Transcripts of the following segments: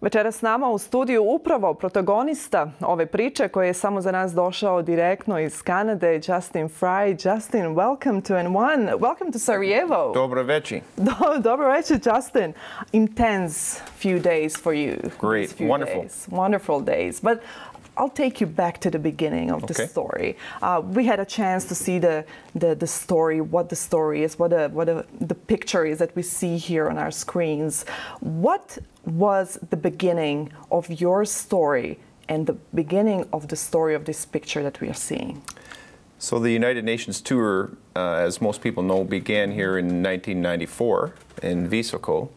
Večeras s nama u studiju upravo protagonista ove priče koji je samo za nas došao direktno iz Kanade, Justin Fry. Justin, welcome to N1. Welcome to Sarajevo. Dobro večer. Dobro večer, Justin. Intense few days for you. Great, wonderful. Days. Wonderful days. But I'll take you back to the beginning of the story. We had a chance to see the story, what the story is, what the picture is that we see here on our screens. What was the beginning of your story and the beginning of the story of this picture that we are seeing? So the United Nations tour, as most people know, began here in 1994 in Visoko.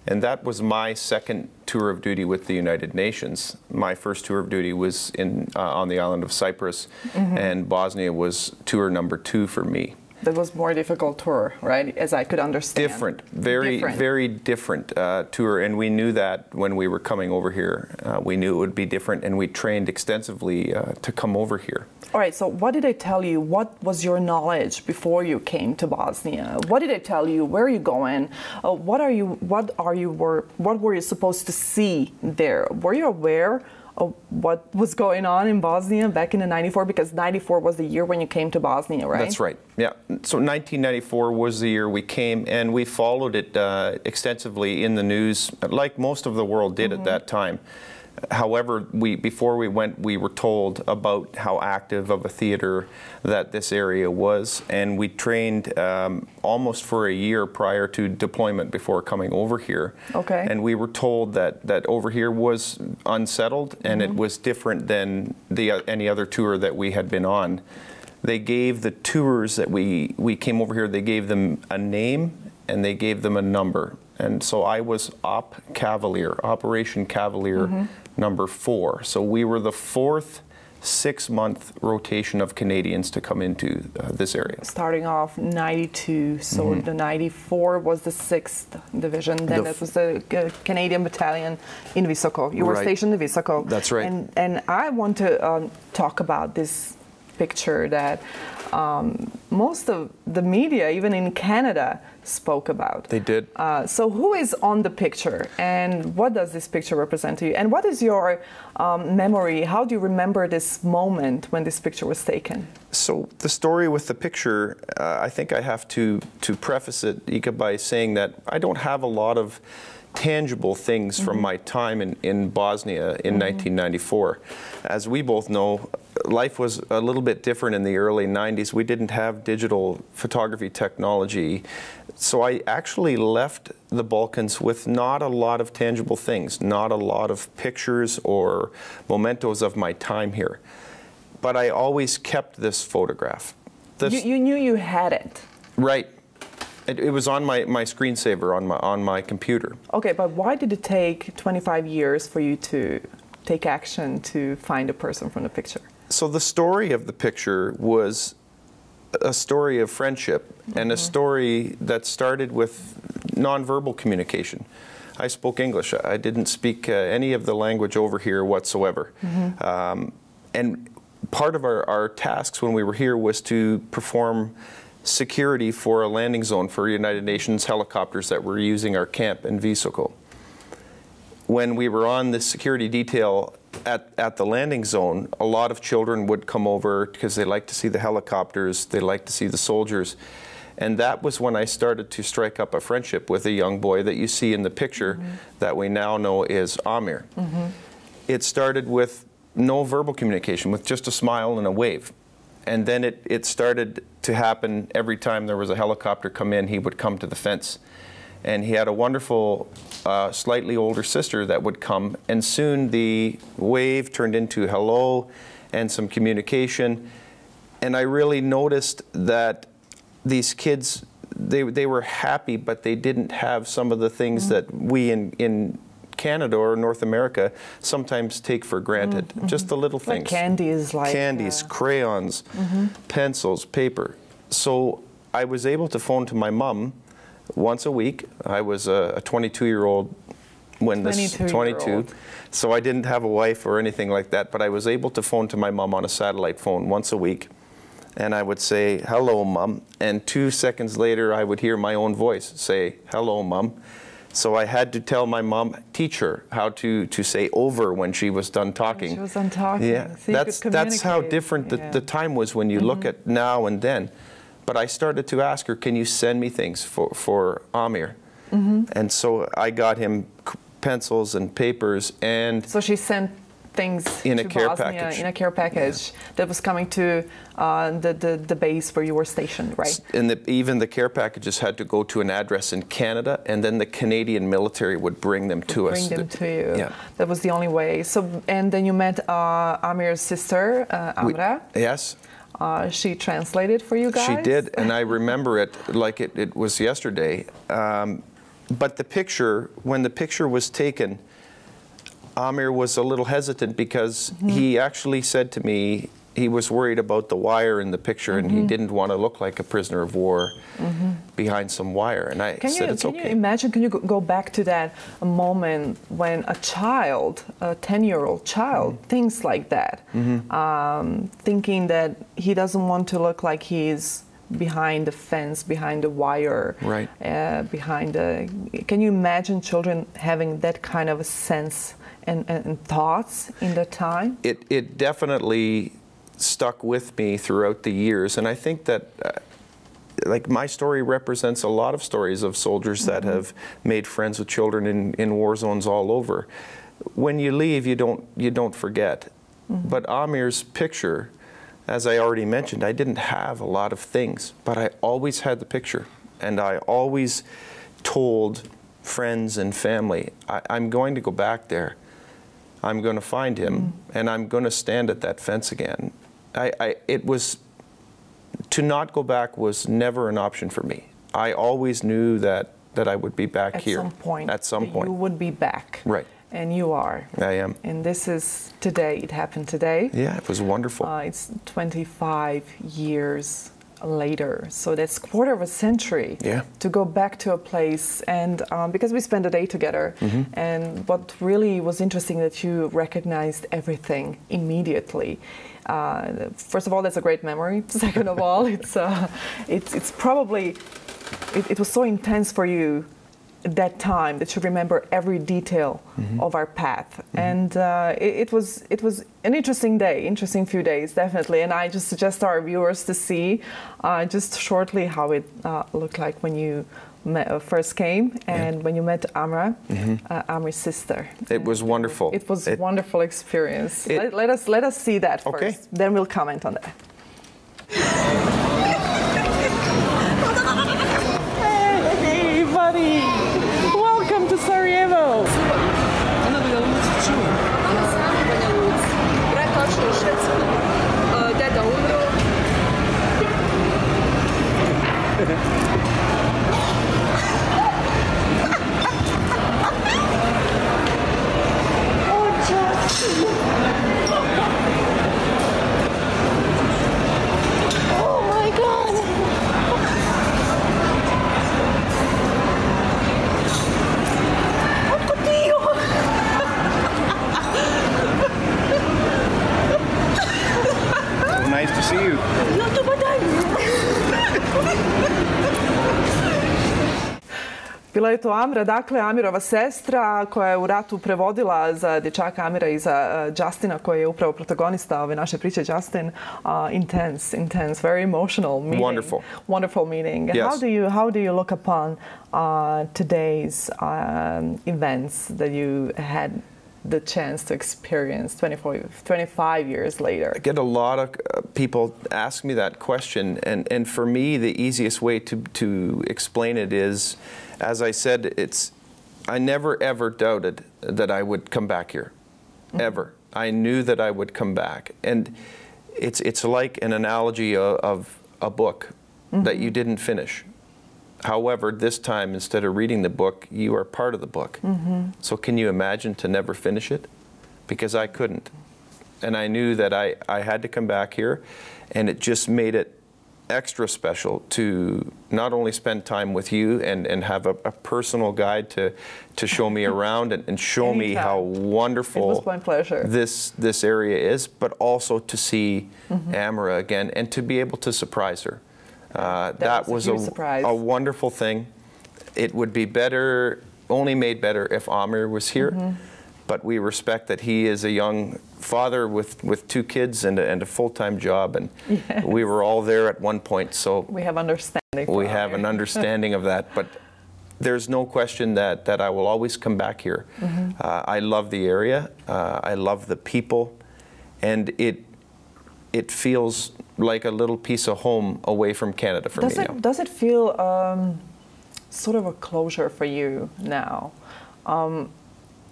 And that was my second tour of duty with the United Nations. My first tour of duty was on the island of Cyprus, and Bosnia was tour number 2 for me. That was more difficult tour, right? As I could understand. Different, very different tour, and we knew that when we were coming over here. We knew it would be different, and we trained extensively to come over here. All right, so what did they tell you? What was your knowledge before you came to Bosnia? What did they tell you? Where are you going? What were you supposed to see there? Were you aware of what was going on in Bosnia back in the 94? Because 94 was the year when you came to Bosnia, right? That's right, yeah. So 1994 was the year we came, and we followed it extensively in the news, like most of the world did at that time. However, before we went, we were told about how active of a theater that this area was, and we trained almost for a year prior to deployment before coming over here. Okay. And we were told that over here was unsettled, and it was different than any other tour that we had been on. They gave the tours that we came over here, they gave them a name and they gave them a number. And so I was Operation Cavalier number 4. So we were the 4th 6-month rotation of Canadians to come into this area. Starting off 92, so the 94 was the 6th division. Then it was the Canadian battalion in Visoko. You were stationed in Visoko. That's right. And I want to talk about this picture that most of the media, even in Canada, spoke about. They did. So who is on the picture, and what does this picture represent to you? And what is your memory? How do you remember this moment when this picture was taken? So the story with the picture, I think I have to preface it, Ika, by saying that I don't have a lot of tangible things from my time in Bosnia in 1994. As we both know, life was a little bit different in the early 90s. We didn't have digital photography technology. So I actually left the Balkans with not a lot of tangible things, not a lot of pictures or mementos of my time here. But I always kept this photograph. You knew you had it. Right. It was on my screensaver on my computer. Okay, but why did it take 25 years for you to take action to find a person from the picture? So the story of the picture was a story of friendship and a story that started with nonverbal communication. I spoke English. I didn't speak any of the language over here whatsoever. And part of our tasks when we were here was to perform security for a landing zone for United Nations helicopters that were using our camp in Visoko. When we were on the security detail at the landing zone, a lot of children would come over because they like to see the helicopters, they like to see the soldiers. And that was when I started to strike up a friendship with a young boy that you see in the picture that we now know is Amir. It started with no verbal communication, with just a smile and a wave. And then it started to happen every time there was a helicopter come in, he would come to the fence. And he had a wonderful, slightly older sister that would come, and soon the wave turned into hello and some communication. And I really noticed that these kids, they were happy, but they didn't have some of the things that we in Canada or North America sometimes take for granted. Just the little things. Like candies, candies, crayons, pencils, paper. So I was able to phone to my mom once a week. I was a 22-year-old when this 22, so I didn't have a wife or anything like that, but I was able to phone to my mom on a satellite phone once a week. And I would say, "Hello, Mom," and 2 seconds later I would hear my own voice say, "Hello, Mom." So I had to tell my mom, teach her how to say over when she was done talking. When she was done talking. Yeah, So that's how different the time was when you look at now and then. But I started to ask her, can you send me things for Amir? And so I got him pencils and papers, and so she sent things in to a care Bosnia package. In a care package that was coming to the base where you were stationed, right? And even the care packages had to go to an address in Canada, and then the Canadian military would bring them to us. Bring them to you. Yeah. That was the only way. So, and then you met Amir's sister, Amra. Yes. She translated for you guys? She did, and I remember it like it was yesterday. But the picture, when the picture was taken, Amir was a little hesitant because he actually said to me he was worried about the wire in the picture, and he didn't want to look like a prisoner of war behind some wire. And I said, it's okay. Can you imagine, can you go back to that moment when a child, a 10-year-old child, thinks like that, thinking that he doesn't want to look like he's behind the fence, behind the wire, right? Behind the. Can you imagine children having that kind of a sense and thoughts in that time? It definitely stuck with me throughout the years, and I think that like my story represents a lot of stories of soldiers that have made friends with children in war zones all over. When you leave, you don't forget. But Amir's picture, as I already mentioned, I didn't have a lot of things, but I always had the picture, and I always told friends and family, I'm going to go back there. I'm going to find him, and I'm going to stand at that fence again. It was, to not go back was never an option for me. I always knew that I would be back here. At some point. You would be back. Right. And you are. I am. And this is today. It happened today. Yeah, it was wonderful. It's 25 years later. So that's quarter of a century to go back to a place. And because we spent a day together, and what really was interesting that you recognized everything immediately. First of all, that's a great memory. Second of all, it's probably, it was so intense for you at that time that you remember every detail of our path. And it was an interesting day, interesting few days, definitely. And I just suggest our viewers to see just shortly how it looked like when you first came and when you met Amra, Amir's sister. It was wonderful. It was a wonderful experience. Let us see that first. Okay. Then we'll comment on that. Hey, buddy! Welcome to Sarajevo. Deda umro. Oh my God! Oddio! Nice to see you. No, dobar dan! Bila je to Amra, dakle Amirova sestra koja je u ratu prevodila za dječaka Amira i za Justina koji je upravo protagonista ove naše priče. Justin, intense, very emotional meeting. Wonderful meeting. Yes. How do you look upon today's events that you had the chance to experience 25 years later? I get a lot of people ask me that question, and for me the easiest way to explain it is, as I said, I never ever doubted that I would come back here, ever. I knew that I would come back, and it's like an analogy of a book that you didn't finish. However, this time, instead of reading the book, you are part of the book. So can you imagine to never finish it? Because I couldn't. And I knew that I had to come back here, and it just made it extra special to not only spend time with you and have a personal guide to show me around and show me how wonderful it was my pleasure. this area is, but also to see Amra again and to be able to surprise her. That was a wonderful thing. It would be better only made better if Amir was here. But we respect that he is a young father with 2 kids and a full-time job, and we were all there at one point. So we have understanding. We have an understanding of that, but there's no question that I will always come back here. I love the area. I love the people, and it feels like a little piece of home away from Canada for me now. Does it feel sort of a closure for you now?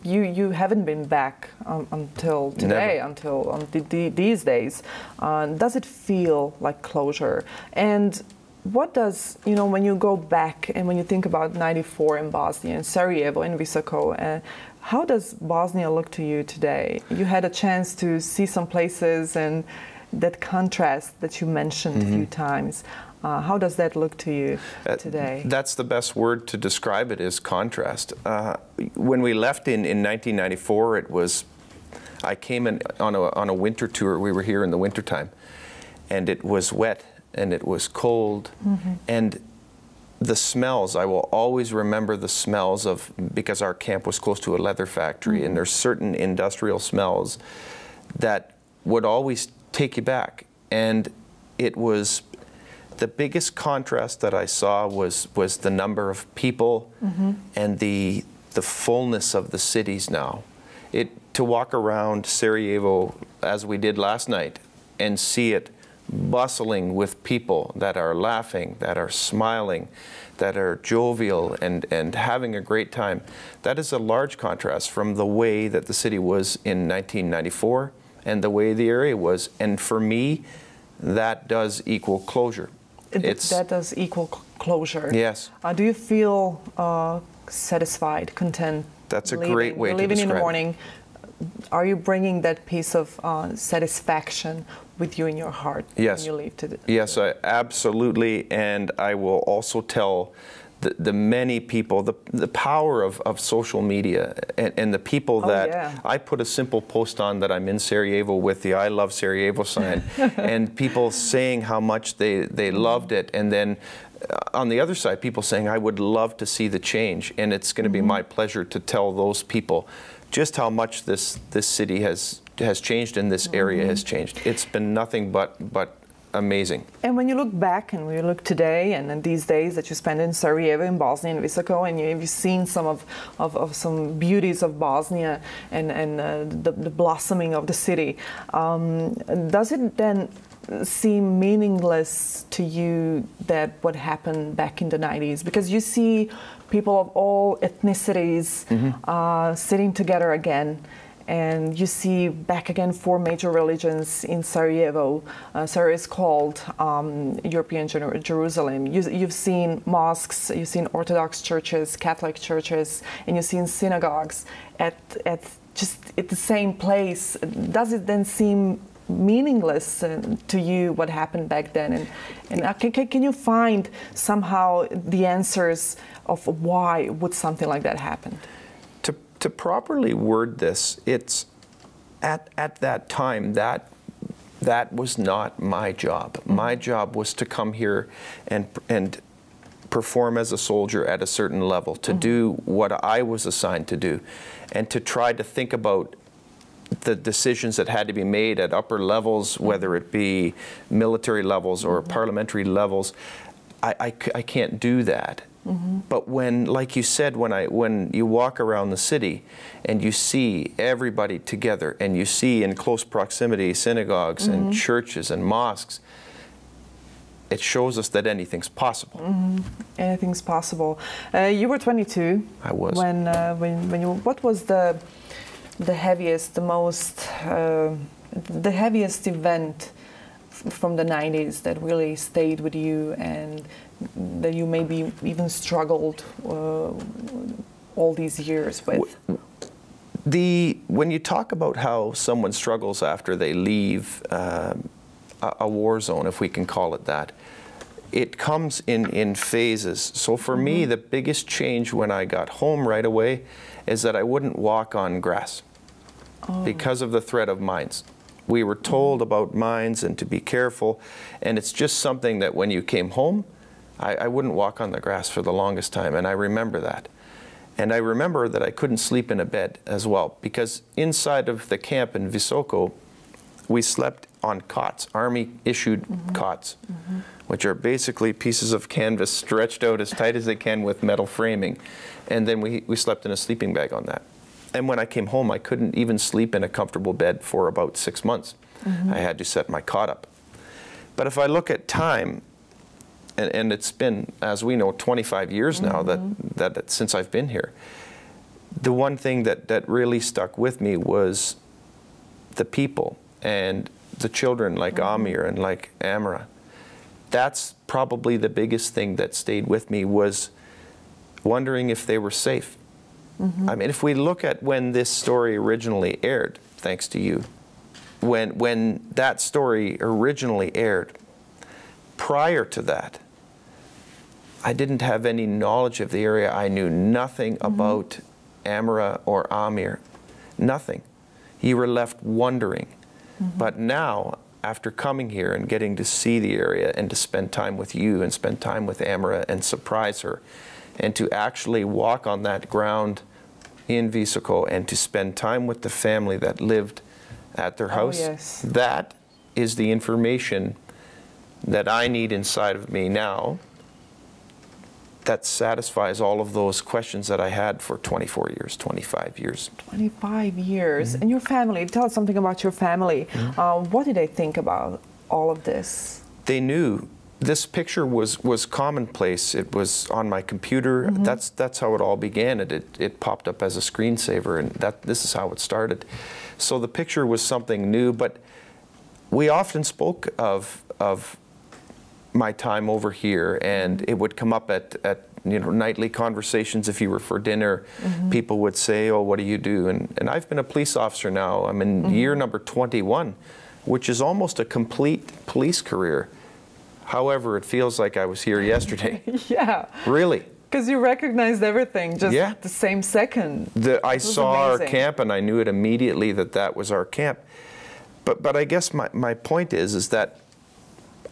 You haven't been back until today, until these days. Does it feel like closure? And what does, when you go back and when you think about '94 in Bosnia, in Sarajevo, in Visoko, how does Bosnia look to you today? You had a chance to see some places and that contrast that you mentioned a few times. How does that look to you today? That's the best word to describe it, is contrast. When we left in 1994, I came in on a winter tour. We were here in the wintertime, and it was wet and it was cold, and the smells, I will always remember the smells because our camp was close to a leather factory, and there's certain industrial smells that would always take you back. And it was the biggest contrast that I saw was the number of people and the fullness of the cities now. To walk around Sarajevo as we did last night and see it bustling with people that are laughing, that are smiling, that are jovial and having a great time, that is a large contrast from the way that the city was in 1994 and the way the area was. And for me, that does equal closure. That does equal closure. Yes. Do you feel satisfied, content? That's a great way to describe it. Living in the morning, are you bringing that piece of satisfaction with you in your heart when you leave today? Yes, absolutely. And I will also tell the many people, the power of social media and the people that I put a simple post on that I'm in Sarajevo with the I Love Sarajevo sign and people saying how much they loved it, and then on the other side people saying I would love to see the change, and it's going to be my pleasure to tell those people just how much this city has changed and this area has changed. It's been nothing but amazing. And when you look back and when you look today and these days that you spend in Sarajevo, in Bosnia, and Visoko, and you've seen some of some beauties of Bosnia and the blossoming of the city, does it then seem meaningless to you that what happened back in the 90s? Because you see people of all ethnicities sitting together again, and you see back again 4 major religions in Sarajevo. Sarajevo is called European Jerusalem. You've seen mosques, you've seen Orthodox churches, Catholic churches, and you've seen synagogues at the same place. Does it then seem meaningless to you what happened back then? And can you find somehow the answers of why would something like that happen? To properly word this, it's at that time that was not my job. My job was to come here and perform as a soldier at a certain level, to do what I was assigned to do, and to try to think about the decisions that had to be made at upper levels, whether it be military levels or parliamentary levels. I can't do that. But when, like you said, when you walk around the city and you see everybody together and you see in close proximity synagogues and churches and mosques, it shows us that anything's possible. Anything's possible. You were 22. I was. When you, what was the heaviest, the heaviest event from the 90s that really stayed with you and that you maybe even struggled all these years with? When you talk about how someone struggles after they leave a war zone, if we can call it that, it comes in phases. So for me, the biggest change when I got home right away is that I wouldn't walk on grass because of the threat of mines. We were told about mines and to be careful, and it's just something that when you came home, I wouldn't walk on the grass for the longest time, and I remember that. And I remember that I couldn't sleep in a bed as well, because inside of the camp in Visoko, we slept on cots, Army-issued cots, which are basically pieces of canvas stretched out as tight as they can with metal framing. And then we slept in a sleeping bag on that. And when I came home, I couldn't even sleep in a comfortable bed for about 6 months. I had to set my cot up. But if I look at time, and it's been, as we know, 25 years now that since I've been here, the one thing that really stuck with me was the people and the children like Amir and like Amra. That's probably the biggest thing that stayed with me, was wondering if they were safe. I mean, if we look at when this story originally aired, thanks to you, when that story originally aired, prior to that, I didn't have any knowledge of the area. I knew nothing about Amra or Amir, nothing. You were left wondering. But now, after coming here and getting to see the area and to spend time with you and spend time with Amra and surprise her, and to actually walk on that ground in Visoko and to spend time with the family that lived at their house, that is the information that I need inside of me now that satisfies all of those questions that I had for 24 years, 25 years. 25 years. And your family, tell us something about your family. What did they think about all of this? They knew. This picture was commonplace. It was on my computer. That's how it all began. It popped up as a screensaver, and this is how it started. So the picture was something new, but we often spoke of my time over here, and it would come up at nightly conversations. If you were for dinner, people would say, "Oh, what do you do?" And I've been a police officer now. I'm in year number 21, which is almost a complete police career. However, it feels like I was here yesterday. Yeah. Really. Because you recognized everything just the same second. I saw our camp, and I knew it immediately that was our camp. But I guess my point is that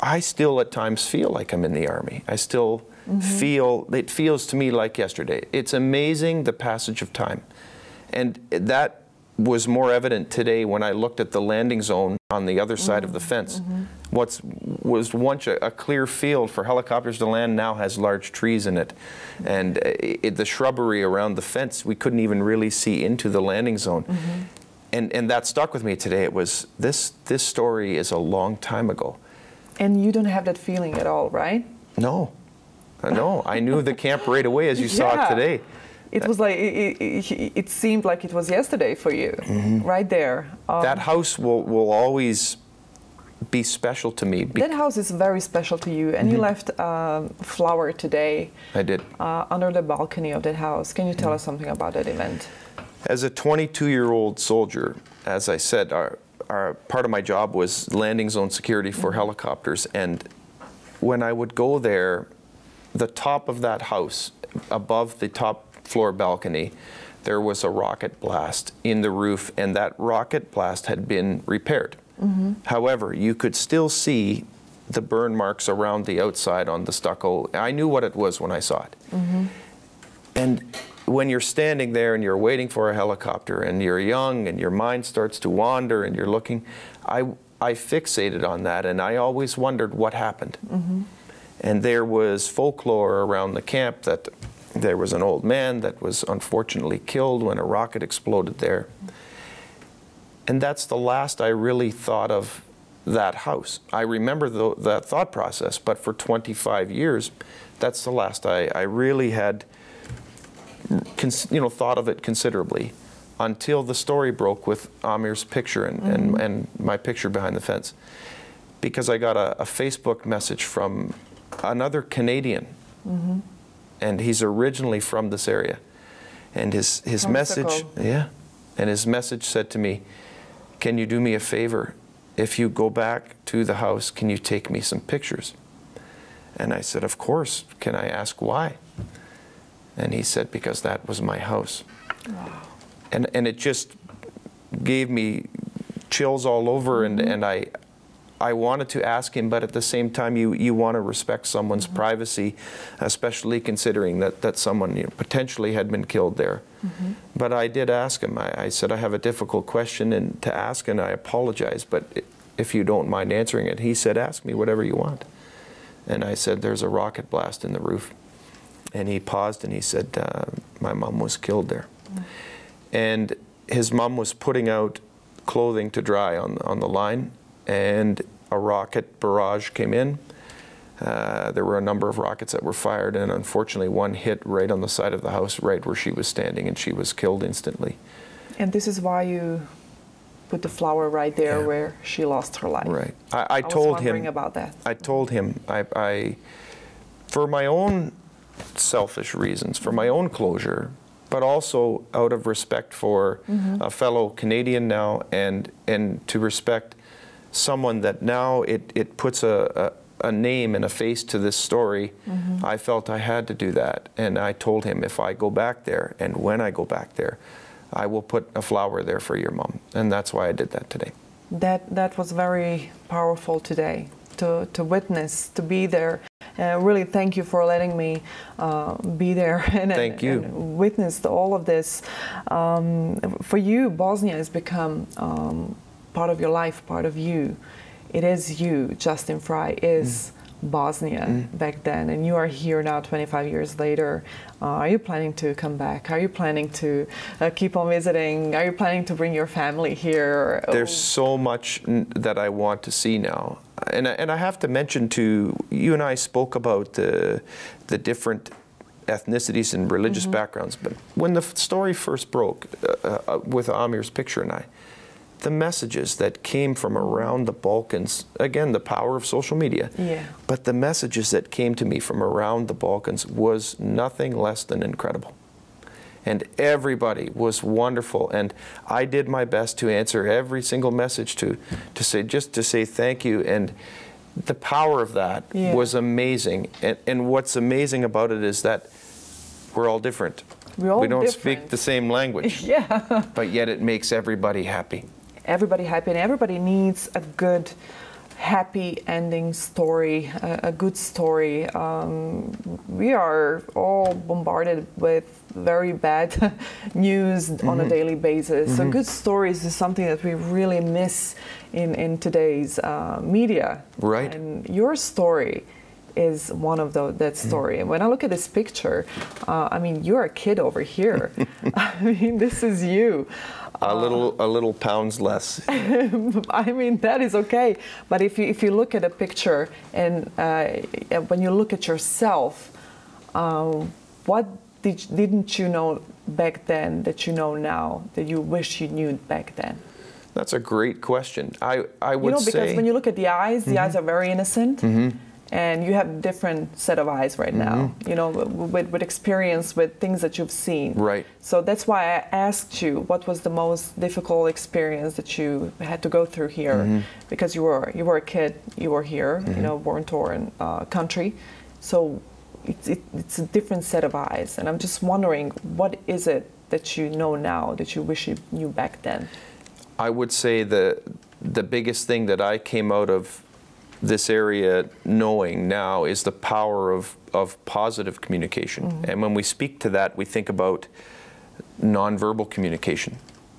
I still at times feel like I'm in the Army. I still feel, it feels to me like yesterday. It's amazing, the passage of time. And that was more evident today when I looked at the landing zone on the other side of the fence. What was once a clear field for helicopters to land now has large trees in it. And the shrubbery around the fence, we couldn't even really see into the landing zone. And that stuck with me today. It was, this story is a long time ago. And you don't have that feeling at all, right? No. No, I knew the camp right away as you saw it today. It was like, it seemed like it was yesterday for you, right there. That house will always be special to me. That house is very special to you, and you left a flower today. I did. Under the balcony of that house. Can you tell us something about that event? As a 22-year-old soldier, as I said, our part of my job was landing zone security for helicopters, and when I would go there, the top of that house, above the top floor balcony, there was a rocket blast in the roof, and that rocket blast had been repaired. However, you could still see the burn marks around the outside on the stucco. I knew what it was when I saw it. And when you're standing there and you're waiting for a helicopter and you're young and your mind starts to wander and you're looking, I fixated on that, and I always wondered what happened. And there was folklore around the camp that there was an old man that was unfortunately killed when a rocket exploded there. And that's the last I really thought of that house. I remember that thought process, but for 25 years, that's the last I really had thought of it considerably, until the story broke with Amir's picture and my picture behind the fence. Because I got a Facebook message from another Canadian, and he's originally from this area. And his message, and his message said to me, "Can you do me a favor? If you go back to the house, can you take me some pictures?" And I said, "Of course. Can I ask why?" And he said, "Because that was my house." Wow. And it just gave me chills all over, and I wanted to ask him, but at the same time, you want to respect someone's privacy, especially considering that someone potentially had been killed there. But I did ask him. I said, I have a difficult question to ask, and I apologize, but if you don't mind answering it. He said, ask me whatever you want. And I said, there's a rocket blast in the roof. And he paused and he said, my mom was killed there. And his mom was putting out clothing to dry on the line, and a rocket barrage came in. There were a number of rockets that were fired, and unfortunately one hit right on the side of the house, right where she was standing, and she was killed instantly. And this is why you put the flower right there where she lost her life. Right. I told was wondering him about that. I told him I for my own selfish reasons, for my own closure, but also out of respect for a fellow Canadian now, and to respect someone that now it puts a name and a face to this story. I felt I had to do that, and I told him, if I go back there, and when I go back there, I will put a flower there for your mom. And that's why I did that today. That was very powerful today, to witness, to be there. Really, thank you for letting me be there and witness all of this. For you, Bosnia has become part of your life, part of you. It is you. Justin Fry is Bosnia back then, and you are here now 25 years later. Are you planning to come back? Are you planning to keep on visiting? Are you planning to bring your family here? There's so much that I want to see now. And I have to mention too, you and I spoke about the different ethnicities and religious backgrounds, but when the story first broke with Amir's picture and I, the messages that came from around the Balkans, again, the power of social media, but the messages that came to me from around the Balkans was nothing less than incredible. And everybody was wonderful, and I did my best to answer every single message to say thank you, and the power of that was amazing. And what's amazing about it is that we're all different. We don't speak the same language, but yet it makes everybody happy. Everybody happy, and everybody needs a good, happy ending story, a good story. We are all bombarded with very bad news on a daily basis. So good stories is something that we really miss in today's media. Right. And your story is one of that story. And when I look at this picture, I mean, you're a kid over here. I mean, this is you. A little pounds less. I mean, that is okay. But if you look at a picture and when you look at yourself, what didn't you know back then that you know now that you wish you knew back then? That's a great question. I would say, because when you look at the eyes are very innocent. And you have a different set of eyes right now, you know, with experience, with things that you've seen. Right. So that's why I asked you, what was the most difficult experience that you had to go through here? Because you were a kid, you were here, you know, war-torn country. So it's a different set of eyes. And I'm just wondering, what is it that you know now that you wish you knew back then? I would say the biggest thing that I came out of this area knowing now is the power of positive communication. And when we speak to that, we think about nonverbal communication,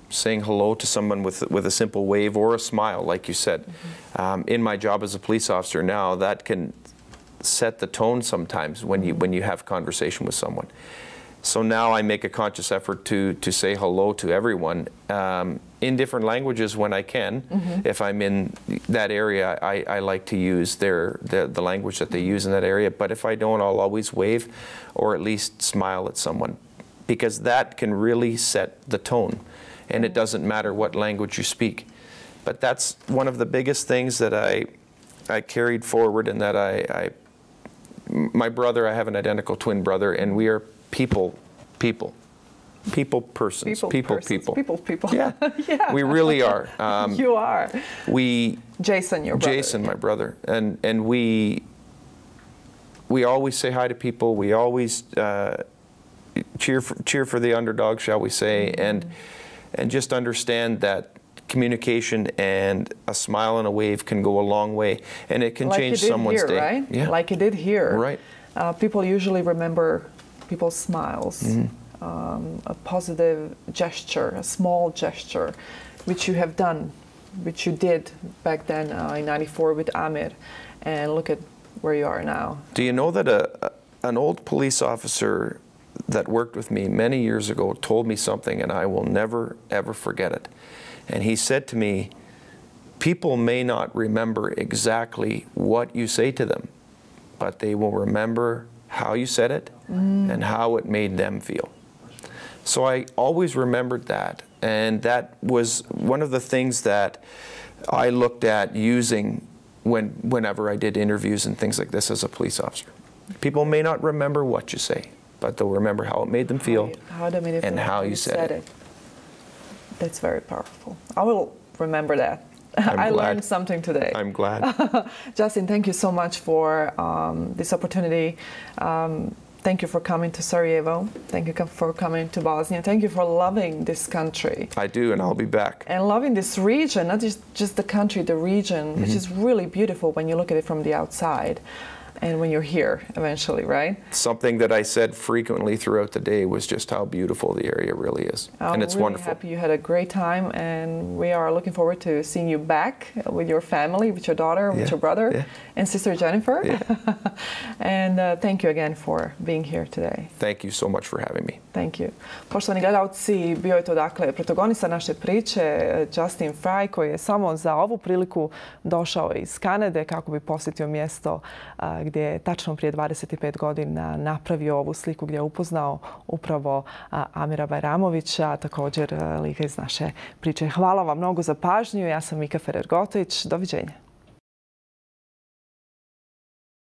saying hello to someone with a simple wave or a smile, like you said. In my job as a police officer now, that can set the tone sometimes when you have conversation with someone. So now I make a conscious effort to say hello to everyone in different languages when I can. If I'm in that area, I like to use the language that they use in that area. But if I don't, I'll always wave or at least smile at someone, because that can really set the tone. And it doesn't matter what language you speak. But that's one of the biggest things that I carried forward, and that my brother, I have an identical twin brother, and we are people persons. Yeah. We really are. You are. Jason, your brother. Jason, my brother, and we always say hi to people. We always cheer for the underdog, shall we say, and just understand that communication and a smile and a wave can go a long way, and it can change someone's day. Right? Yeah. Like it did here. Right. People usually remember people's smiles, a positive gesture, a small gesture, which you have done, which you did back then in '94 with Amir, and look at where you are now. Do you know that an old police officer that worked with me many years ago told me something, and I will never, ever forget it. And he said to me, people may not remember exactly what you say to them, but they will remember how you said it and how it made them feel. So I always remembered that, and that was one of the things that I looked at using whenever I did interviews and things like this as a police officer. People may not remember what you say, but they'll remember how it made them feel and how you said it. That's very powerful. I will remember that. I learned something today. I'm glad. Justin, thank you so much for this opportunity. Thank you for coming to Sarajevo. Thank you for coming to Bosnia. Thank you for loving this country. I do, and I'll be back. And loving this region, not just the country, the region, which is really beautiful when you look at it from the outside. And when you're here eventually, right? Something that I said frequently throughout the day was just how beautiful the area really is. And it's really wonderful. Happy you had a great time, and we are looking forward to seeing you back with your family, with your daughter, with your brother, and sister Jennifer. And thank you again for being here today. Thank you so much for having me. Thank you. Poštovani gledalci, bio je to dakle protagonista naše priče, Justin Fry, koji je samo za ovu priliku došao iz Kanade kako bi posjetio mjesto gdje je tačno prije 25 godina napravio ovu sliku, gdje je upoznao upravo Amira Bajramovića, također lika iz naše priče. Hvala vam mnogo za pažnju. Ja sam Mika Ferer-Gotović. Doviđenja.